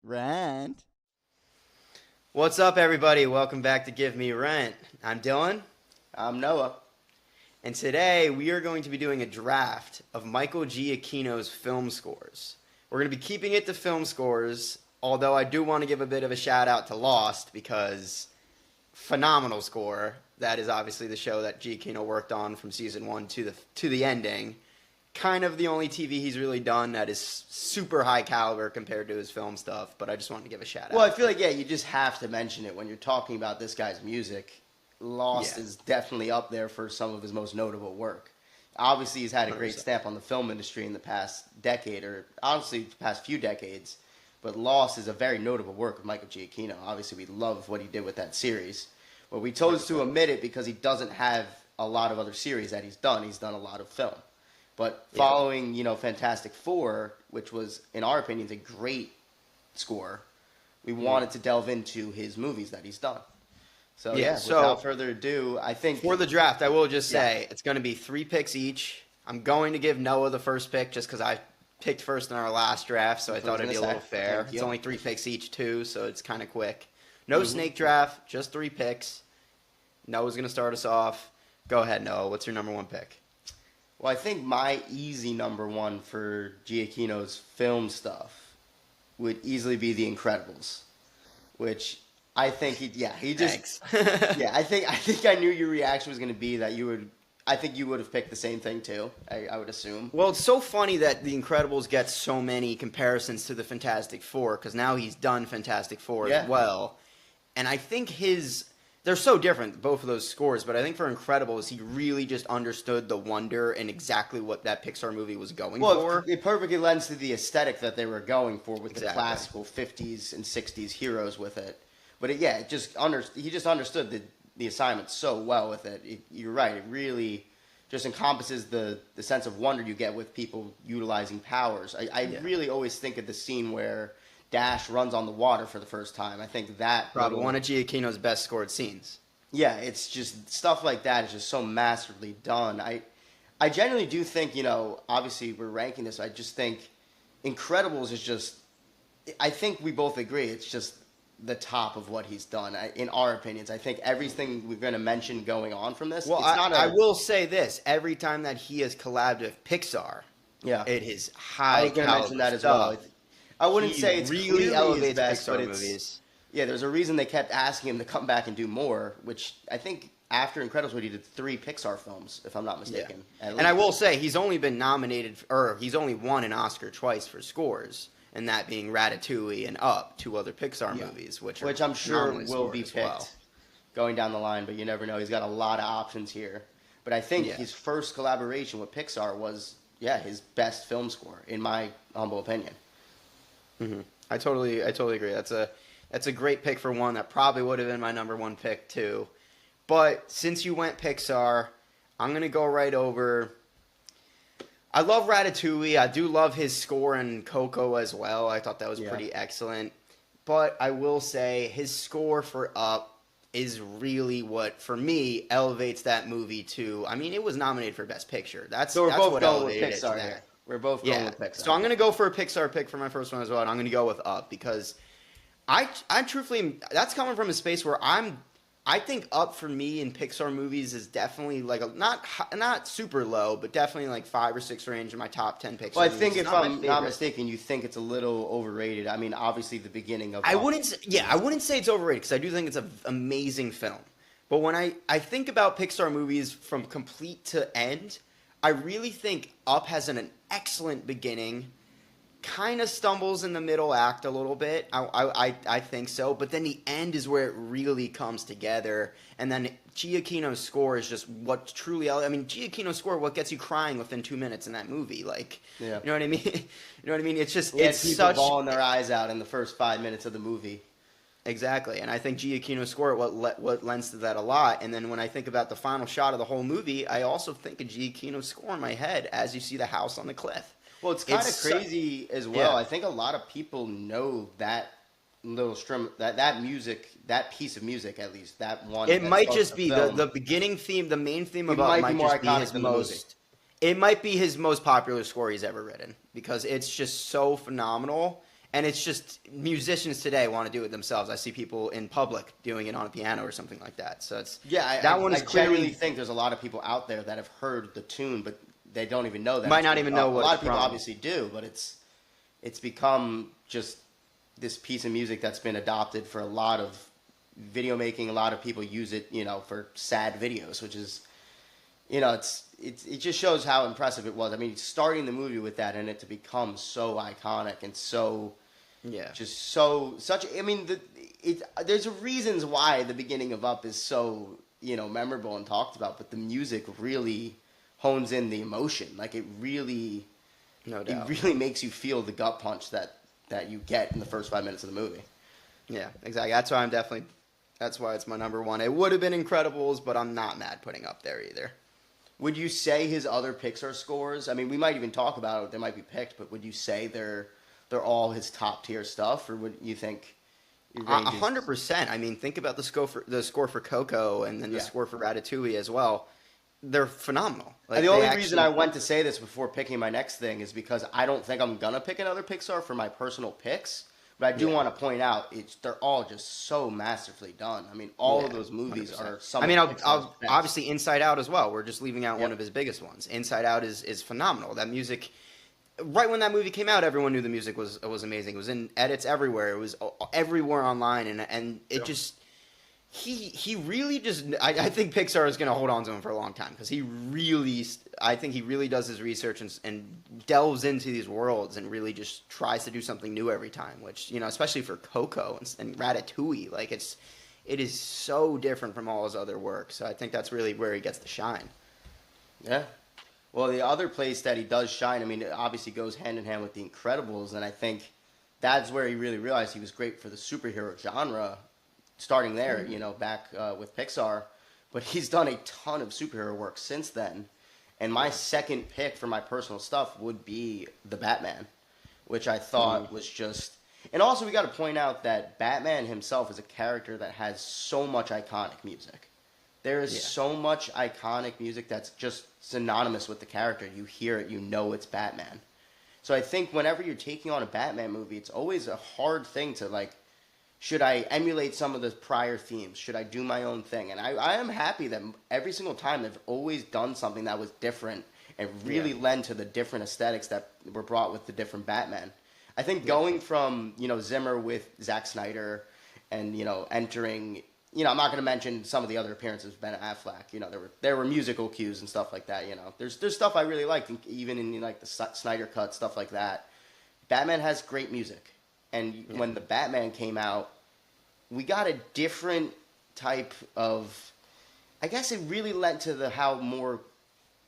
Rent. What's up, everybody? Welcome back to Give Me Rent. I'm Dylan, I'm Noah. and today we are going to be doing a draft of Michael Giacchino's film scores. We're going to be keeping it to film scores, although I do want to give a bit of a shout out to Lost because phenomenal score. That is obviously the show that Giacchino worked on from season 1 to the ending. Kind of the only TV he's really done that is super high caliber compared to his film stuff, but I just wanted to give a shout out. Well, I feel like, you just have to mention it when you're talking about this guy's music. Lost is definitely up there for some of his most notable work. Obviously, he's had a great 100%. stamp on the film industry in the past decade, or honestly, the past few decades. But Lost is a very notable work of Michael Giacchino. Obviously, we love what he did with that series. But we chose to omit it because he doesn't have a lot of other series that he's done. He's done a lot of film. But following, Fantastic Four, which was, in our opinions, a great score, we wanted to delve into his movies that he's done. So, without further ado, I think... For the draft, I will just say it's going to be 3 picks each. I'm going to give Noah the first pick just because I picked first in our last draft, so I thought it'd be a little fair. It's only 3 picks each, too, so it's kind of quick. No snake draft, just 3 picks. Noah's going to start us off. Go ahead, Noah. What's your number 1 pick? Well, I think my easy number 1 for Giacchino's film stuff would easily be The Incredibles, which I think Thanks. I think I knew your reaction was going to be that I think you would have picked the same thing too. I would assume. Well, it's so funny that The Incredibles gets so many comparisons to the Fantastic Four because now he's done Fantastic Four as well, and I think they're so different, both of those scores, but I think for Incredibles, he really just understood the wonder and exactly what that Pixar movie was going for. It perfectly lends to the aesthetic that they were going for with the classical 50s and 60s heroes with it. But he just understood the assignment so well with it. You're right. It really just encompasses the sense of wonder you get with people utilizing powers. I really always think of the scene where Dash runs on the water for the first time. I think that probably one of Giacchino's best scored scenes. Yeah, it's just stuff like that is just so masterfully done. I generally do think, obviously we're ranking this. I just think Incredibles is just. I think we both agree it's just the top of what he's done. In our opinions, I think everything we're going to mention going on from this. Well, I will say this: every time that he has collabed with Pixar, it is high. I was going to mention that as well. I wouldn't say it's really elevates best, Pixar but movies. Yeah, there's a reason they kept asking him to come back and do more, which I think after Incredibles, he did 3 Pixar films, if I'm not mistaken. Yeah. And I will say he's only been nominated, or he's only won an Oscar twice for scores, and that being Ratatouille and Up, 2 other Pixar movies, which I'm sure will be picked going down the line, but you never know. He's got a lot of options here. But I think his first collaboration with Pixar was, his best film score, in my humble opinion. Mm-hmm. I totally agree. That's a great pick for one. That probably would have been my number 1 pick too. But since you went Pixar, I'm gonna go right over. I love Ratatouille. I do love his score in Coco as well. I thought that was pretty excellent. But I will say his score for Up is really what, for me, elevates that movie to. I mean, it was nominated for Best Picture. That's what elevated it to that. We're both going with Pixar. So I'm going to go for a Pixar pick for my first one as well, and I'm going to go with Up because I truthfully, that's coming from a space where I think Up for me in Pixar movies is definitely like not super low, but definitely like 5 or 6 range in my top 10 Pixar. Well, I think if I'm not mistaken, you think it's a little overrated. I mean, obviously the beginning of I wouldn't say it's overrated because I do think it's an amazing film. But when I think about Pixar movies from complete to end, I really think Up has an excellent beginning, kind of stumbles in the middle act a little bit. I think so, but then the end is where it really comes together. And then Giacchino's score is just what truly. I mean, Giacchino's score, what gets you crying within 2 minutes in that movie? Like, you know what I mean? You know what I mean? It's just it's people such bawling their eyes out in the first 5 minutes of the movie. Exactly, and I think Giacchino's score what lends to that a lot. And then when I think about the final shot of the whole movie, I also think of Giacchino's score in my head as you see the house on the cliff. Well, it's kind of crazy as well. Yeah. I think a lot of people know that little strum, that music, that piece of music at least, that one. It might just be the beginning theme, the main theme of Up might just be his most. It might be his most popular score he's ever written because it's just so phenomenal. And it's just musicians today want to do it themselves. I see people in public doing it on a piano or something like that. So it's that one is I genuinely clearly think there's a lot of people out there that have heard the tune, but they don't even know that. might It's not been even done. know A what lot it's of people from. obviously do, but it's become just this piece of music that's been adopted for a lot of video making. A lot of people use it, for sad videos, which is, it just shows how impressive it was. I mean, starting the movie with that and it to become so iconic and so Yeah. just so such. I mean, there's reasons why the beginning of Up is so memorable and talked about, but the music really hones in the emotion. Like No it doubt. really makes you feel the gut punch that you get in the first 5 minutes of the movie. Yeah, exactly. That's why it's my number one. It would have been Incredibles, but I'm not mad putting Up there either. Would you say his other Pixar scores? I mean, we might even talk about it. They might be picked, but would you say they're all his top tier stuff, or would you think your range is 100%. I mean, think about the score for Coco and then the Yeah. score for Ratatouille as well. They're phenomenal. Like, And the they only actually- reason I went to say this before picking my next thing is because I don't think I'm gonna pick another Pixar for my personal picks. But I do want to point out they're all just so masterfully done. I mean, all of those movies 100%. are some. I mean, of Pixar's I'll best. obviously Inside Out as well. We're just leaving out one Yep. of his biggest ones. Inside Out is phenomenal. That music, right when that movie came out, everyone knew the music was amazing. It was in edits everywhere. It was everywhere online, and it just. He really just I think Pixar is going to hold on to him for a long time because I think he really does his research and delves into these worlds and really just tries to do something new every time, which especially for Coco and Ratatouille, like it is so different from all his other work. So I think that's really where he gets to shine. Yeah. Well, the other place that he does shine, I mean, it obviously goes hand in hand with The Incredibles, and I think that's where he really realized he was great for the superhero genre, starting there, back with Pixar. But he's done a ton of superhero work since then. And my second pick for my personal stuff would be The Batman, which I thought was just... And also, we got to point out that Batman himself is a character that has so much iconic music. There is so much iconic music that's just synonymous with the character. You hear it, you know it's Batman. So I think whenever you're taking on a Batman movie, it's always a hard thing to, should I emulate some of the prior themes? Should I do my own thing? And I am happy that every single time they've always done something that was different and really lend to the different aesthetics that were brought with the different Batman. I think going from, Zimmer with Zack Snyder and, entering, I'm not going to mention some of the other appearances of Ben Affleck. There were musical cues and stuff like that, There's stuff I really liked, even in, the Snyder cut, stuff like that. Batman has great music. And when the Batman came out, we got a different type of... I guess it really led to how more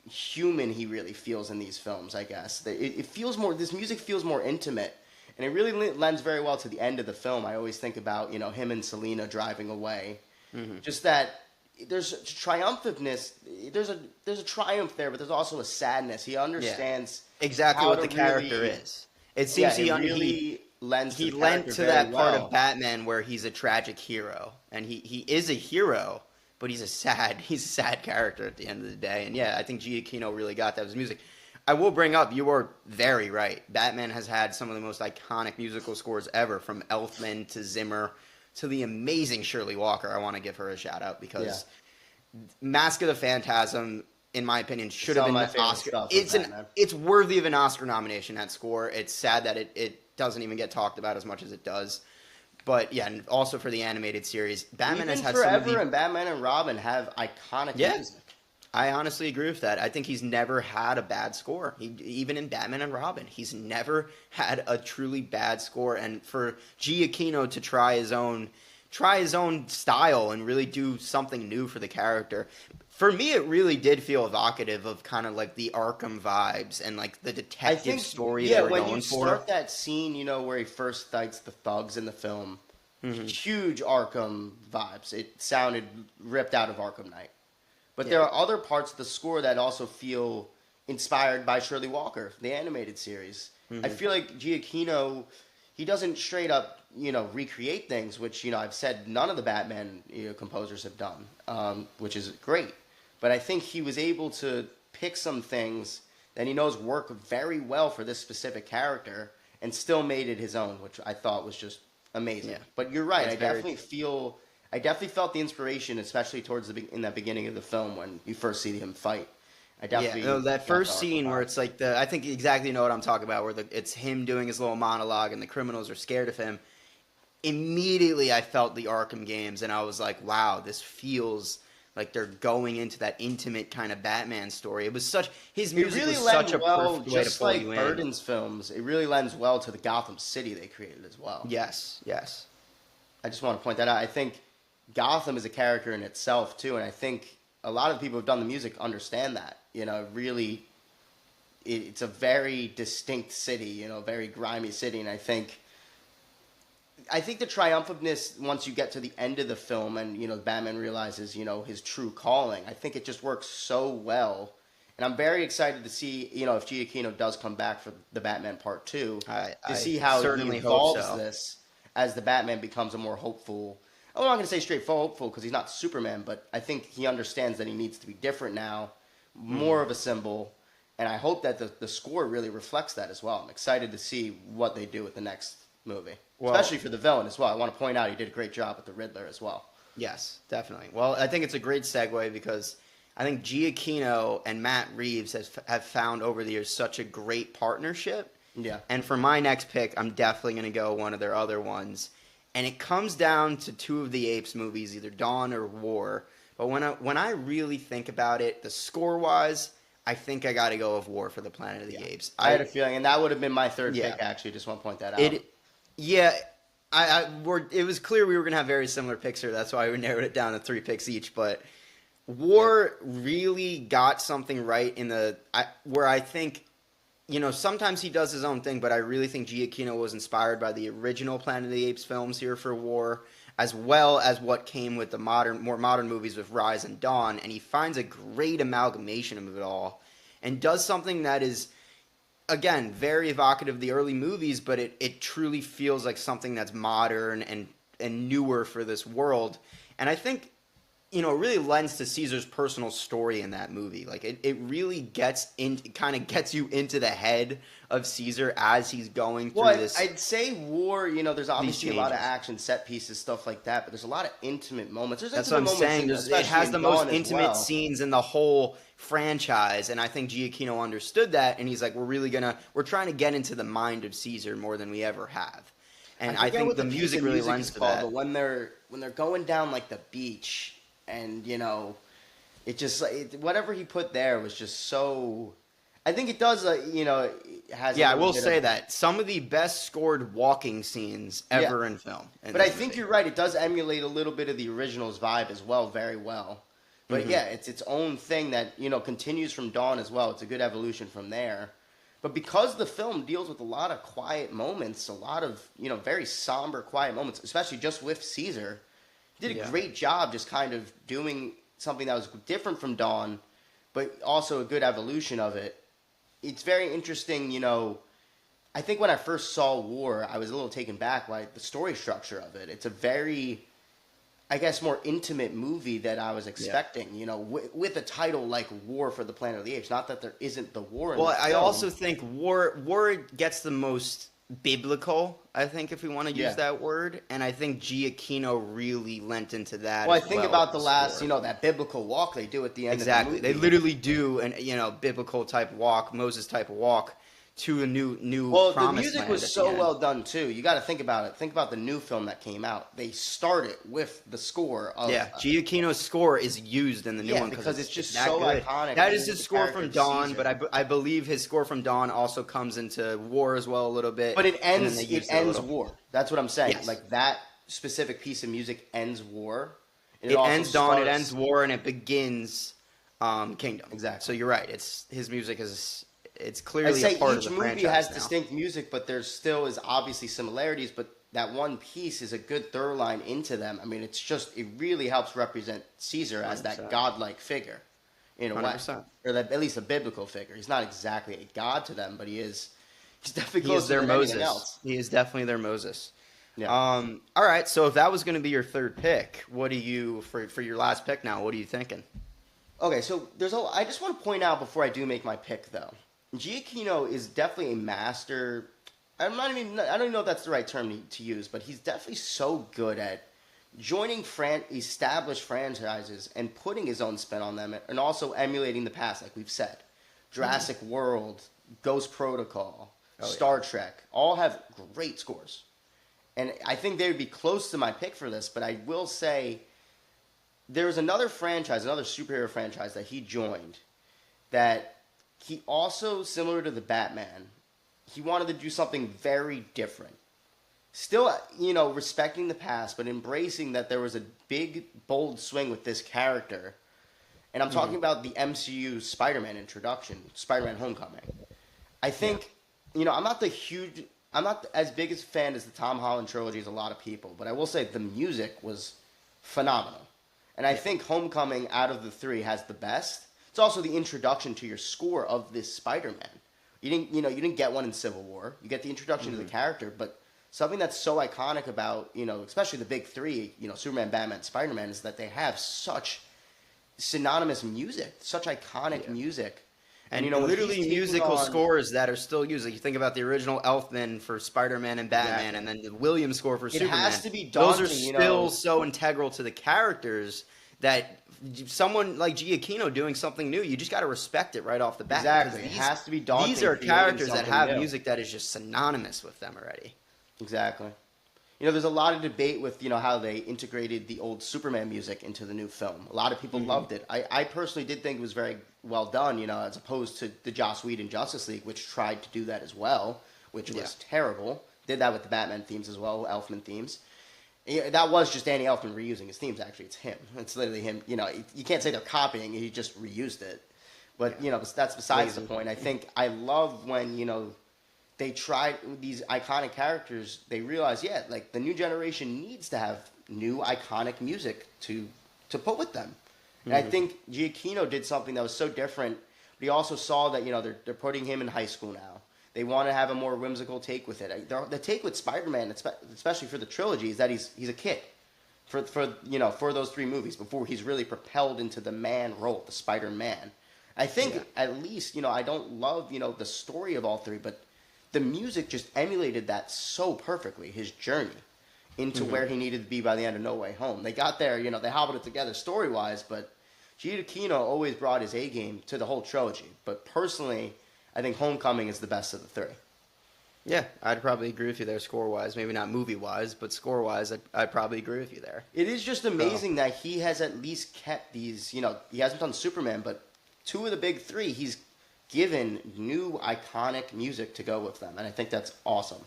human he really feels in these films, I guess. It feels more... This music feels more intimate. And it really lends very well to the end of the film. I always think about, him and Selena driving away. Mm-hmm. Just that there's triumphantness. There's a triumph there, but there's also a sadness. He understands exactly what the character is. It seems he lent to that part of Batman where he's a tragic hero, and he is a hero, but he's a sad character at the end of the day. And I think Giacchino really got that with his music. I will bring up, you are very right. Batman has had some of the most iconic musical scores ever, from Elfman to Zimmer to the amazing Shirley Walker. I want to give her a shout out because Mask of the Phantasm, in my opinion, should have been an Oscar. It's worthy of an Oscar nomination, that score. It's sad that it doesn't even get talked about as much as it does. But and also for the animated series, Batman has had Forever and Batman and Robin have iconic music. I honestly agree with that. I think he's never had a bad score. Even in Batman and Robin, he's never had a truly bad score. And for Giacchino to try his own style and really do something new for the character, for me, it really did feel evocative of kind of like the Arkham vibes and like the detective story they were going for. Yeah, when you start that scene, where he first fights the thugs in the film, huge Arkham vibes. It sounded ripped out of Arkham Knight. But there are other parts of the score that also feel inspired by Shirley Walker, the animated series. Mm-hmm. I feel like Giacchino, he doesn't straight up, recreate things, which, I've said none of the Batman composers have done, which is great. But I think he was able to pick some things that he knows work very well for this specific character and still made it his own, which I thought was just amazing. Yeah. But you're right. That's very true. I definitely felt the inspiration, especially towards in that beginning of the film when you first see him fight. I definitely Yeah, no, that got first the scene where vibe. it's like I think you exactly know what I'm talking about, where it's him doing his little monologue and the criminals are scared of him. Immediately, I felt the Arkham games, and I was like, wow, this feels like they're going into that intimate kind of Batman story. His It music really was lends such a well, perfect way to just pull like you in. Burton's films. It really lends well to the Gotham City they created as well. Yes, yes. I just want to point that out. I think Gotham is a character in itself too, and I think a lot of people who've done the music understand that. Really, it's a very distinct city. Very grimy city, and I think the triumphantness once you get to the end of the film and Batman realizes his true calling. I think it just works so well, and I'm very excited to see if Giacchino does come back for the Batman Part 2 I to see how he certainly hope evolves so. this as the Batman becomes a more hopeful. I'm not going to say straight hopeful because he's not Superman, but I think he understands that he needs to be different now, more of a symbol, and I hope that the score really reflects that as well. I'm excited to see what they do with the next movie. Well, Especially for the villain as well. I want to point out he did a great job with the Riddler as well. yes, definitely. Well, I think it's a great segue because I think Giacchino and Matt Reeves have found over the years such a great partnership. Yeah. And for my next pick, I'm definitely going to go one of their other ones. And it comes down to two of the Apes movies, either Dawn or War. But when I really think about it, the score-wise, I think I got to go with War for the Planet of the Apes. I had a feeling, and that would have been my third Yeah. pick, actually. Just want to point that out. It was clear we were going to have very similar picks here. That's why we narrowed it down to 3 picks each. But War really got something right where I think, sometimes he does his own thing, but I really think Giacchino was inspired by the original Planet of the Apes films here for War, as well as what came with the more modern movies with Rise and Dawn. And he finds a great amalgamation of it all and does something that is, again, very evocative of the early movies, but it truly feels like something that's modern and newer for this world. And I think, it really lends to Caesar's personal story in that movie. Like, it really kind of gets you into the head of Caesar as he's going through this. I'd say War, there's obviously a lot of changes. action, set pieces, stuff like that, but there's a lot of intimate moments. There's That's what I'm intimate saying. moments It has the most intimate well. scenes in the whole franchise, and I think Giacchino understood that, and he's like, we're trying to get into the mind of Caesar more than we ever have. And I forget think what the piece music of really music lends is to called, that. But when they're going down like the beach, and it just whatever he put there was just so. I think it does. It has. Yeah, I will say that some of the best scored walking scenes ever in film. But I think you're right. It does emulate a little bit of the original's vibe as well, very well. But yeah, it's its own thing that continues from Dawn as well. It's a good evolution from there. But because the film deals with a lot of quiet moments, a lot of very somber, quiet moments, especially just with Caesar, he did a great job just kind of doing something that was different from Dawn, but also a good evolution of it. It's very interesting, I think when I first saw War, I was a little taken back by the story structure of it. It's a very, I guess, more intimate movie that I was expecting, with a title like War for the Planet of the Apes. Not that there isn't the war in the I film. also think War gets the most biblical, I think, if we want to use that word, and I think Giacchino really lent into that. Well, I think about the last, score. that biblical walk they do at the end Exactly. of the movie. They literally do an biblical type walk, Moses type of walk to a new Well, the promised music land was at the so end. well done too. You got to think about it. Think about the new film that came out. They started with the score of Giacchino's score is used in the new one because it's just that so good. iconic. That and is his the score character from of Dawn, Caesar. but I believe his score from Dawn also comes into War as well a little bit. But it and then ends. they use It a ends little- war. That's what I'm saying. Yes. Like that specific piece of music ends war. And It also ends Dawn, it starts- ends War, and it begins Kingdom. Exactly. So you're right. His music is I'd clearly say a part of each the movie franchise has now. distinct music, but there still is obviously similarities. But that one piece is a good through line into them. I mean, it really helps represent Caesar as that 100%. godlike figure, in a way, 100%. or at least a biblical figure. He's not exactly a god to them, but he is. He's definitely He is closer their than anything Moses. else. He is definitely their Moses. Yeah. All right. So if that was going to be your third pick, what do you for your last pick now? What are you thinking? Okay, so I just want to point out before I do make my pick, though, Giacchino is definitely a master I don't even know if that's the right term to use, but he's definitely so good at joining established franchises and putting his own spin on them, and also emulating the past, like we've said. Jurassic World, Ghost Protocol, Star Trek, all have great scores. And I think they would be close to my pick for this, but I will say there's another franchise, another superhero franchise that he joined that he also, similar to the Batman, he wanted to do something very different. Still, respecting the past, but embracing that there was a big, bold swing with this character. And I'm talking about the MCU Spider-Man introduction, Spider-Man Homecoming. I think, I'm not as big a fan as the Tom Holland trilogy as a lot of people, but I will say the music was phenomenal. And I think Homecoming, out of the three, has the best. It's also the introduction to your score of this Spider-Man. You didn't get one in Civil War. You get the introduction to the character, but something that's so iconic about, especially the big three, Superman, Batman, Spider-Man, is that they have such synonymous music, such iconic music. And literally musical scores that are still used. Like you think about the original Elfman for Spider-Man and Batman, and then the Williams score for Superman. It has to be daunting. Those are still so integral to the characters that someone like Giacchino doing something new, you just got to respect it right off the bat. Exactly. It has to be daunting. These are characters that have music that is just synonymous with them already. Exactly. There's a lot of debate with, how they integrated the old Superman music into the new film. A lot of people loved it. I personally did think it was very well done, as opposed to the Joss Whedon Justice League, which tried to do that as well, which was terrible. Did that with the Batman themes as well, Elfman themes. That was just Danny Elfman reusing his themes, actually. It's him. It's literally him. You can't say they're copying. He just reused it. But, that's besides the point. I think I love when, they tried these iconic characters. They realized, the new generation needs to have new iconic music to put with them. And I think Giacchino did something that was so different. But he also saw that they're putting him in high school now. They want to have a more whimsical take with it. The take with Spider-Man, especially for the trilogy, is that he's a kid for those three movies before he's really propelled into the man role, the Spider-Man. I think at least I don't love the story of all three, but the music just emulated that so perfectly, his journey into where he needed to be by the end of No Way Home. They got there, they hobbled it together story-wise, but Giacchino always brought his A-game to the whole trilogy. But personally, I think Homecoming is the best of the three. Yeah, I'd probably agree with you there score-wise. Maybe not movie-wise, but score-wise, I'd probably agree with you there. It is just amazing that he has at least kept these, he hasn't done Superman, but two of the big three, he's given new iconic music to go with them, and I think that's awesome.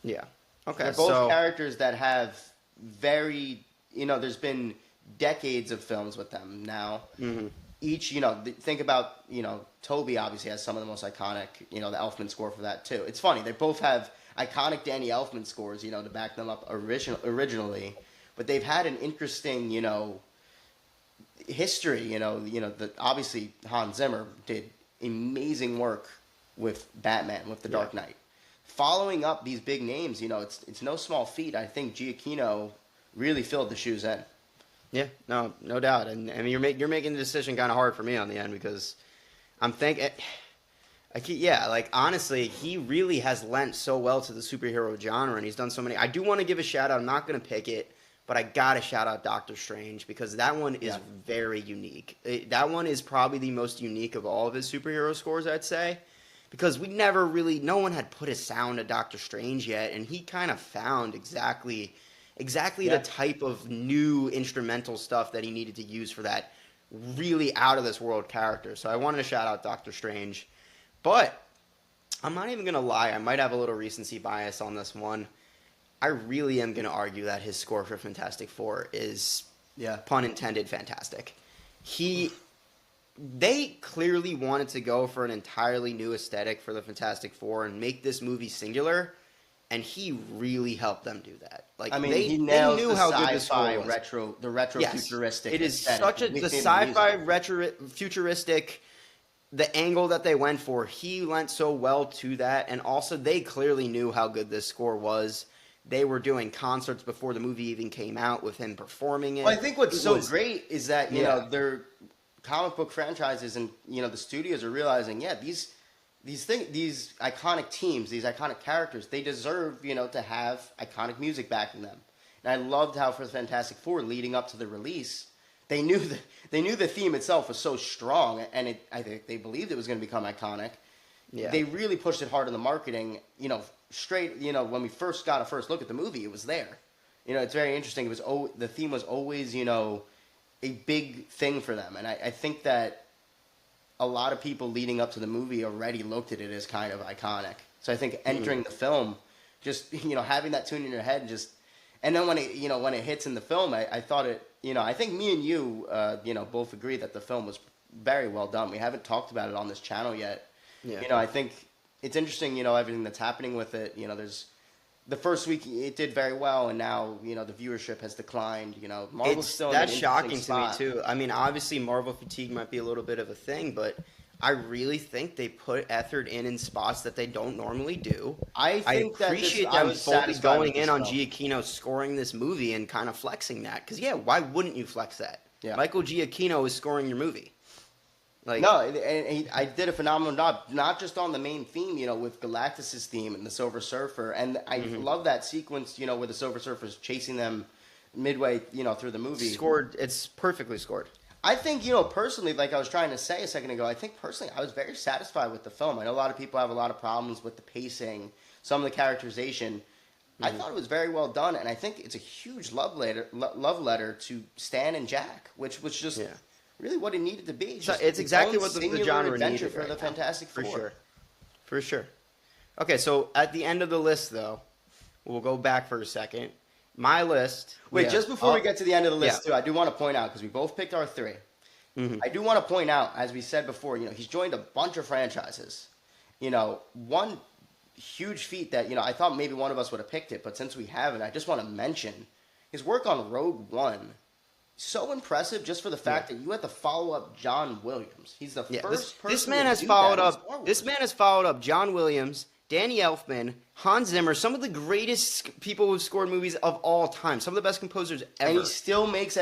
Yeah. Okay. They're both characters that have very, there's been decades of films with them now. Each, think about, Toby obviously has some of the most iconic, the Elfman score for that too. It's funny, they both have iconic Danny Elfman scores, to back them up originally, but they've had an interesting, history. Obviously Hans Zimmer did amazing work with Batman, with The Dark Knight. Following up these big names, it's no small feat. I think Giacchino really filled the shoes in. Yeah, no doubt. And I mean, you're making the decision kind of hard for me on the end because I'm thinking, honestly, he really has lent so well to the superhero genre, and he's done so many. I do want to give a shout out. I'm not going to pick it, but I got to shout out Doctor Strange because that one is very unique. That one is probably the most unique of all of his superhero scores, I'd say, because no one had put a sound to Doctor Strange yet, and he kind of found exactly the type of new instrumental stuff that he needed to use for that really out-of-this-world character. So I wanted to shout out Doctor Strange. But I'm not even going to lie. I might have a little recency bias on this one. I really am going to argue that his score for Fantastic Four is, pun intended, fantastic. They clearly wanted to go for an entirely new aesthetic for the Fantastic Four and make this movie singular, and he really helped them do that. He nails knew the how good this sci-fi was. retro futuristic. It is aesthetic the sci-fi retro futuristic. The angle that they went for, he lent so well to that, and also they clearly knew how good this score was. They were doing concerts before the movie even came out with him performing it. Well, I think what's great is that their comic book franchises and the studios are realizing, these iconic teams, these iconic characters, they deserve, to have iconic music backing them. And I loved how for the Fantastic Four, leading up to the release, they knew the theme itself was so strong, and I think they believed it was going to become iconic. Yeah. They really pushed it hard in the marketing. Straight. When we first got a first look at the movie, it was there. It's very interesting. It was the theme was always a big thing for them, and I think that a lot of people leading up to the movie already looked at it as kind of iconic. So I think entering the film, just having that tune in your head, and then when it hits in the film, I thought it. I think me and you, both agree that the film was very well done. We haven't talked about it on this channel yet. Yeah. I think it's interesting. Everything that's happening with it. There's the first week it did very well, and now the viewership has declined. Marvel's still in an That's shocking interesting to me spot. too. I mean, obviously Marvel fatigue might be a little bit of a thing, but I really think they put effort in spots that they don't normally do. I think that appreciate I them was fully satisfied going with in this on film. Giacchino scoring this movie and kind of flexing that. Because why wouldn't you flex that? Yeah. Michael Giacchino is scoring your movie. No, and I did a phenomenal job, not just on the main theme, with Galactus' theme and the Silver Surfer, and I love that sequence, where the Silver Surfer's chasing them midway, through the movie. Scored. It's perfectly scored. I think, personally, like I was trying to say a second ago, I think personally I was very satisfied with the film. I know a lot of people have a lot of problems with the pacing, some of the characterization. I thought it was very well done, and I think it's a huge love letter to Stan and Jack, which was just really what it needed to be. So it's exactly what the singular genre adventure needed for right the now. Fantastic Four. For sure. Okay, so at the end of the list, though, we'll go back for a second. My list. Wait, just before we get to the end of the list, yeah. too, I do want to point out, because we both picked our three. I do want to point out, as we said before, he's joined a bunch of franchises. One huge feat that, I thought maybe one of us would have picked it, but since we haven't, I just want to mention his work on Rogue One. So impressive just for the fact that you had to follow up John Williams. He's the first person this man to has do followed that in up. Star Wars. This man has followed up John Williams, Danny Elfman, Hans Zimmer, some of the greatest people who've scored movies of all time, some of the best composers ever. And he still makes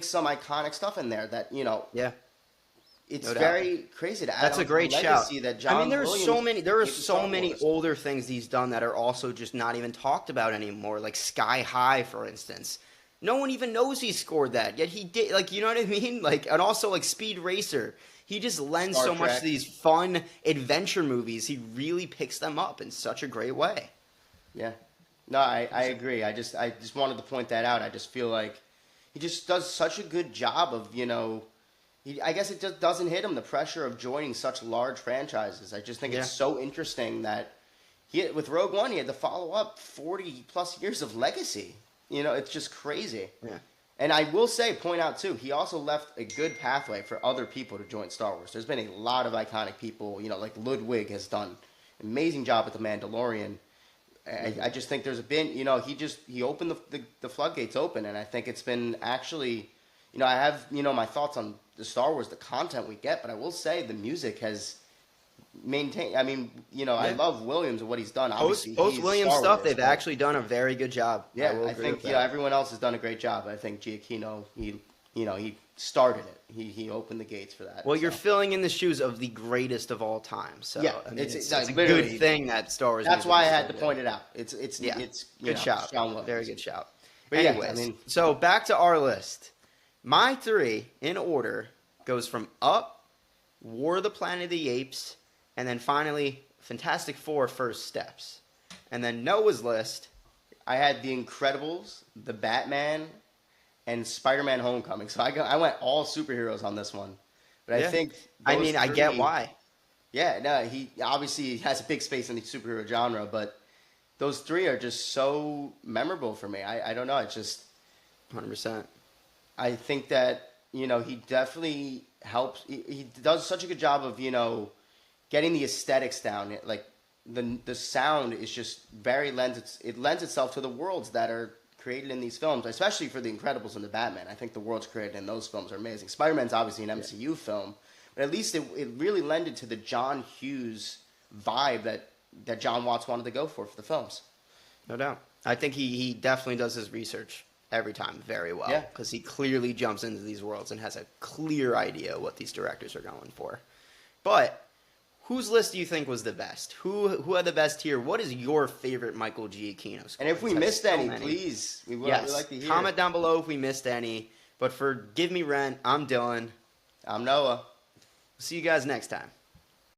some iconic stuff in there that it's No doubt. very crazy to add. That's on a great to the shout. legacy that John There are Williams so many. There are gave to so Star many Wars. older things he's done that are also just not even talked about anymore. Like Sky High, for instance. No one even knows he scored that. Yet he did. Like, you know what I mean? Like, and also like Speed Racer. He just lends Star so much Trek. to these fun adventure movies. He really picks them up in such a great way. Yeah. No, I agree. I just wanted to point that out. I just feel like he just does such a good job of, I guess it just doesn't hit him, the pressure of joining such large franchises. I just think it's so interesting that with Rogue One, he had to follow up 40 plus years of legacy. It's just crazy. Yeah. And I will point out too, he also left a good pathway for other people to join Star Wars. There's been a lot of iconic people, like Ludwig has done an amazing job with The Mandalorian. I just think there's been, he opened the floodgates open, and I think it's been actually, I have, my thoughts on the Star Wars, the content we get, but I will say the music has maintained. I mean, I love Williams and what he's done. Obviously, Post he's Williams Star stuff, Wars, they've but- actually done a very good job. Yeah, will I agree think with that. everyone else has done a great job. I think Giacchino, he started it. He opened the gates for that. Well, you're so. filling in the shoes of the greatest of all time. So Yeah, I mean, it's it's like a literally- good thing that Star Wars. That's music why I is had so to good. point it out. It's Good shout. John Williams. Very good shout. But yeah, Anyways, I mean- so back to our list. My three in order goes from Up, War of the Planet of the Apes, and then finally Fantastic Four: First Steps. And then Noah's list. I had The Incredibles, The Batman, and Spider-Man: Homecoming. So I went all superheroes on this one. But Yeah. I think I those mean, I get three- why. Yeah, no, he obviously has a big space in the superhero genre, but those three are just so memorable for me. I don't know. It's just 100%. I think that he definitely helps. He does such a good job of getting the aesthetics down. Like the sound is just very lends itself to the worlds that are created in these films, especially for The Incredibles and The Batman. I think the worlds created in those films are amazing. Spider-Man's obviously an MCU film, but at least it really lended to the John Hughes vibe that John Watts wanted to go for the films. No doubt. I think he definitely does his research every time very well. Yeah. Because he clearly jumps into these worlds and has a clear idea what these directors are going for. But whose list do you think was the best? Who had the best tier? What is your favorite Michael Giacchino score? And if we missed any, please, we would like to hear. Comment down below if we missed any. But for Give Me Rent, I'm Dylan. I'm Noah. See you guys next time.